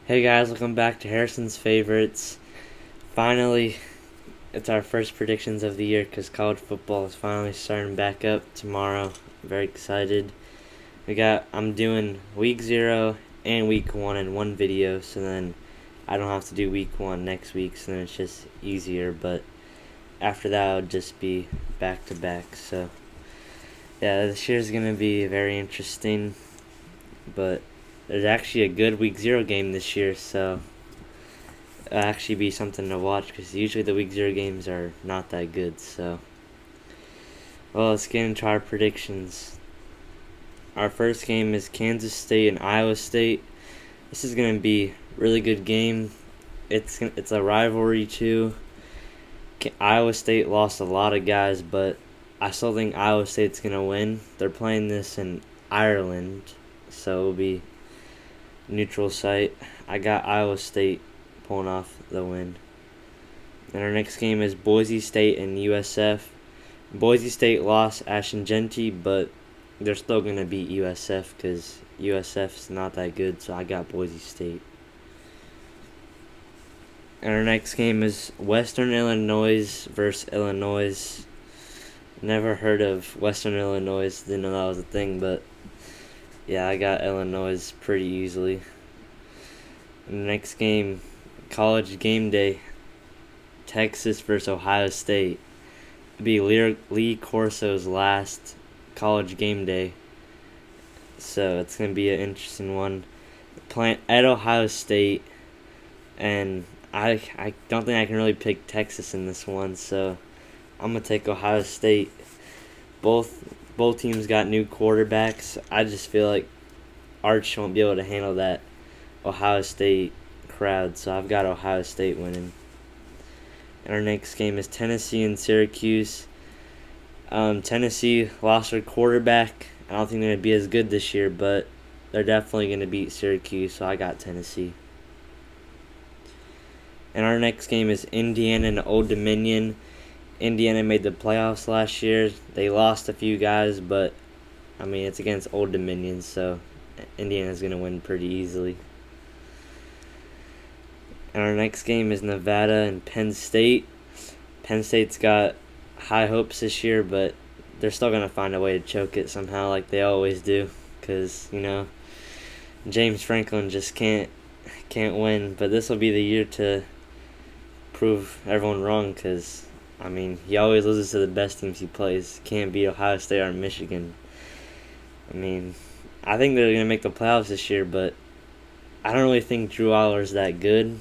Hey guys, welcome back to Harrison's Favorites. Finally, it's our first predictions of the year because college football is finally starting back up tomorrow. I'm very excited. I'm doing week 0 and week 1 in one video, so then I don't have to do week 1 next week, so then it's just easier. But after that, I'll just be back to back. So yeah, this year's gonna be very interesting, but there's actually a good week 0 game this year, so it'll actually be something to watch because usually the week 0 games are not that good. So, well, let's get into our predictions. Our first game is Kansas State and Iowa State. This is going to be a really good game. It's a rivalry too. Iowa State lost a lot of guys, but I still think Iowa State's going to win. They're playing this in Ireland, so it'll be neutral site. I got Iowa State pulling off the win. And our next game is Boise State and USF. Boise State lost Ashton Genty, but they're still going to beat USF because USF's not that good, so I got Boise State. And our next game is Western Illinois versus Illinois. Never heard of Western Illinois, didn't know that was a thing, but yeah, I got Illinois pretty easily. And the next game, College Game Day, Texas versus Ohio State. It'll be Lee Corso's last College Game Day, so it's going to be an interesting one. Playing at Ohio State, and I don't think I can really pick Texas in this one, so I'm going to take Ohio State. Both teams got new quarterbacks. I just feel like Arch won't be able to handle that Ohio State crowd, so I've got Ohio State winning. And our next game is Tennessee and Syracuse. Tennessee lost their quarterback. I don't think they're going to be as good this year, but they're definitely going to beat Syracuse, so I got Tennessee. And our next game is Indiana and Old Dominion. Indiana made the playoffs last year. They lost a few guys, but I mean, it's against Old Dominion, so Indiana's going to win pretty easily. And our next game is Nevada and Penn State. Penn State's got high hopes this year, but they're still going to find a way to choke it somehow like they always do because, James Franklin just can't win. But this will be the year to prove everyone wrong because, he always loses to the best teams he plays. Can't beat Ohio State or Michigan. I think they're going to make the playoffs this year, but I don't really think Drew Aller's that good.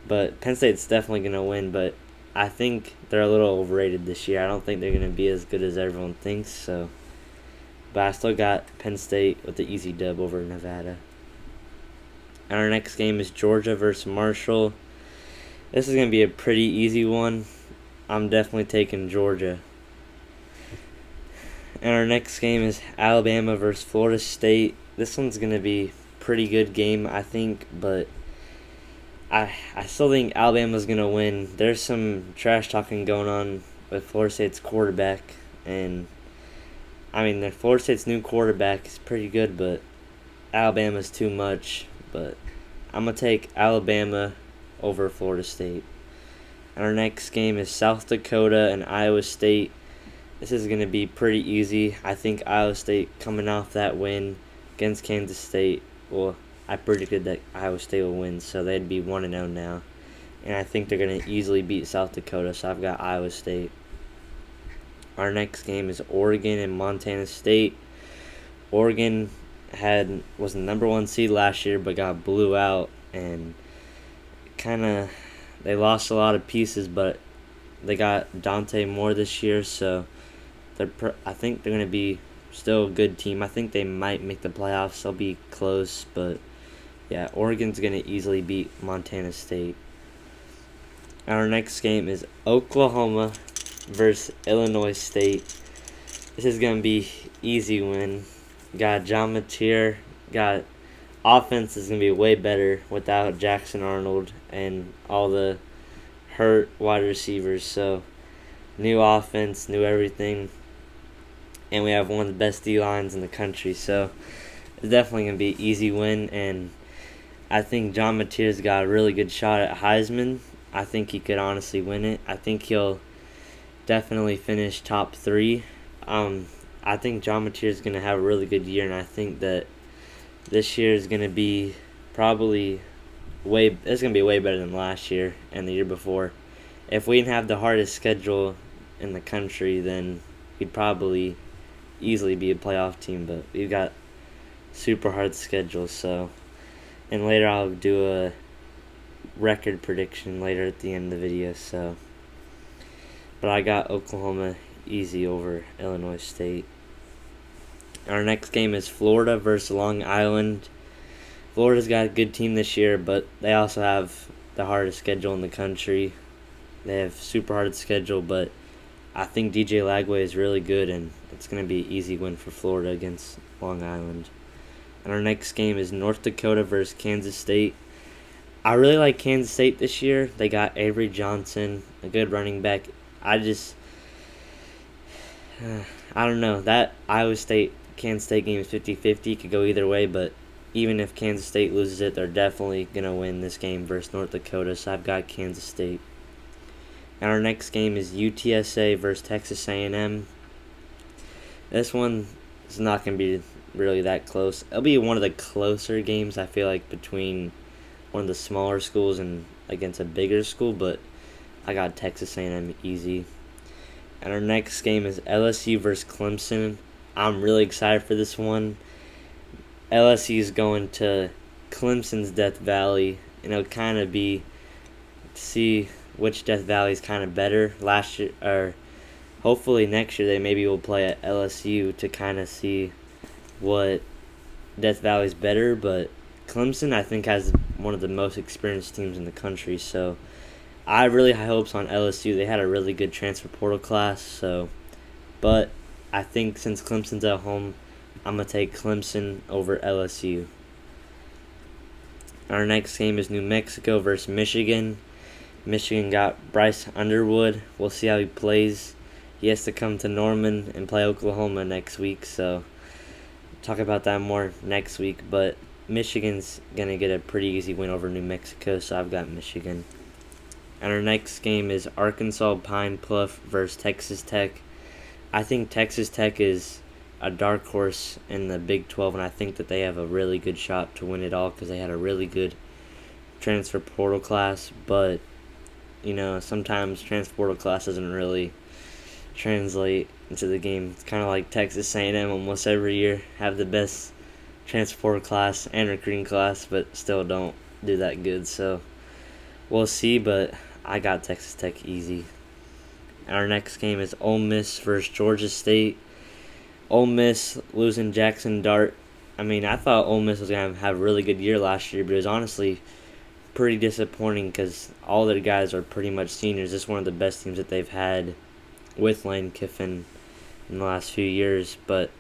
But Penn State's definitely going to win, but I think they're a little overrated this year. I don't think they're going to be as good as everyone thinks. But I still got Penn State with the easy dub over Nevada. And our next game is Georgia versus Marshall. This is going to be a pretty easy one. I'm definitely taking Georgia. And our next game is Alabama versus Florida State. This one's going to be a pretty good game, I think, but I still think Alabama's going to win. There's some trash talking going on with Florida State's quarterback, and Florida State's new quarterback is pretty good, but Alabama's too much. But I'm going to take Alabama over Florida State. And our next game is South Dakota and Iowa State. This is going to be pretty easy. I think Iowa State coming off that win against Kansas State. Well, I predicted that Iowa State will win, so they'd be 1-0 now. And I think they're going to easily beat South Dakota, so I've got Iowa State. Our next game is Oregon and Montana State. Oregon was the number 1 seed last year, but got blew out, and they lost a lot of pieces, but they got Dante Moore this year, so I think they're going to be still a good team. I think they might make the playoffs. They'll be close, but yeah, Oregon's going to easily beat Montana State. And our next game is Oklahoma versus Illinois State. This is going to be easy win. Got John Mateer. Got offense is going to be way better without Jackson Arnold and all the hurt wide receivers. So, new offense, new everything. And we have one of the best D-lines in the country. So, it's definitely going to be an easy win. And I think John Mateer's got a really good shot at Heisman. I think he could honestly win it. I think he'll definitely finish top three. Um, I think John Mateer is going to have a really good year, and I think that this year is going to be probably it's going to be way better than last year and the year before. If we didn't have the hardest schedule in the country, then we'd probably easily be a playoff team, but we've got super hard schedule, so. And later I'll do a record prediction later at the end of the video, so. But I got Oklahoma easy over Illinois State. Our next game is Florida versus Long Island. Florida's got a good team this year, but they also have the hardest schedule in the country. They have super hard schedule, but I think DJ Lagway is really good, and it's going to be an easy win for Florida against Long Island. And our next game is North Dakota versus Kansas State. I really like Kansas State this year. They got Avery Johnson, a good running back. I don't know. That Iowa State-Kansas State game is 50-50. Could go either way, but even if Kansas State loses it, they're definitely going to win this game versus North Dakota, so I've got Kansas State. And our next game is UTSA versus Texas A&M. This one is not going to be really that close. It'll be one of the closer games, I feel like, between one of the smaller schools and against a bigger school, but I got Texas A&M easy. And our next game is LSU versus Clemson. I'm really excited for this one. LSU is going to Clemson's Death Valley, and it'll kind of be to see which Death Valley is kind of better. Last year, or hopefully next year, they maybe will play at LSU to kind of see what Death Valley is better. But Clemson, I think, has one of the most experienced teams in the country, so I have really high hopes on LSU. They had a really good transfer portal class, but I think since Clemson's at home, I'm going to take Clemson over LSU. Our next game is New Mexico versus Michigan. Michigan got Bryce Underwood. We'll see how he plays. He has to come to Norman and play Oklahoma next week, so talk about that more next week. But Michigan's going to get a pretty easy win over New Mexico, so I've got Michigan. And our next game is Arkansas Pine Bluff versus Texas Tech. I think Texas Tech is a dark horse in the Big 12, and I think that they have a really good shot to win it all because they had a really good transfer portal class. But, sometimes transfer portal class doesn't really translate into the game. It's kind of like Texas A&M almost every year have the best transfer portal class and recruiting class, but still don't do that good. So we'll see, but I got Texas Tech easy. And our next game is Ole Miss versus Georgia State. Ole Miss losing Jackson Dart. I thought Ole Miss was going to have a really good year last year, but it was honestly pretty disappointing because all their guys are pretty much seniors. This is one of the best teams that they've had with Lane Kiffin in the last few years, but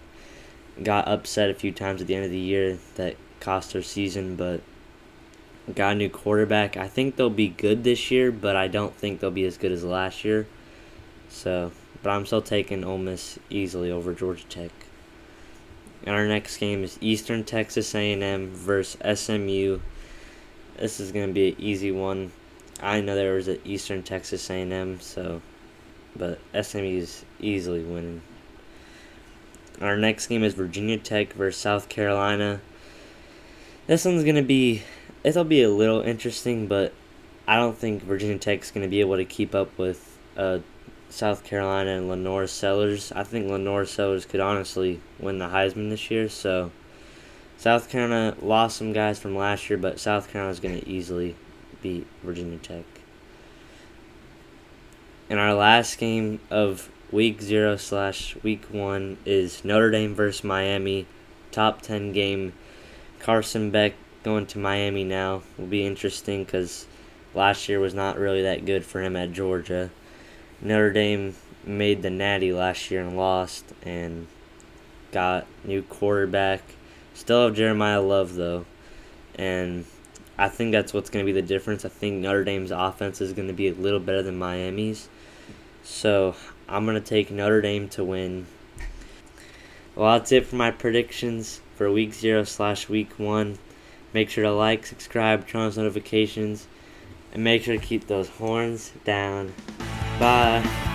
got upset a few times at the end of the year that cost their season, but got a new quarterback. I think they'll be good this year, but I don't think they'll be as good as last year. But I'm still taking Ole Miss easily over Georgia Tech. And our next game is Eastern Texas A&M versus SMU. This is going to be an easy one. I know there was an Eastern Texas A&M, but SMU is easily winning. Our next game is Virginia Tech versus South Carolina. This one's going to be, it'll be a little interesting, but I don't think Virginia Tech's going to be able to keep up with South Carolina and Lenore Sellers. I think Lenore Sellers could honestly win the Heisman this year. So South Carolina lost some guys from last year, but South Carolina's going to easily beat Virginia Tech. And our last game of Week 0/Week 1 is Notre Dame versus Miami. Top 10 game. Carson Beck going to Miami now will be interesting because last year was not really that good for him at Georgia. Notre Dame made the Natty last year and lost, and got new quarterback. Still have Jeremiah Love, though, and I think that's what's going to be the difference. I think Notre Dame's offense is going to be a little better than Miami's, so I'm going to take Notre Dame to win. Well, that's it for my predictions for Week 0/Week 1. Make sure to like, subscribe, turn on those notifications, and make sure to keep those horns down. Bye.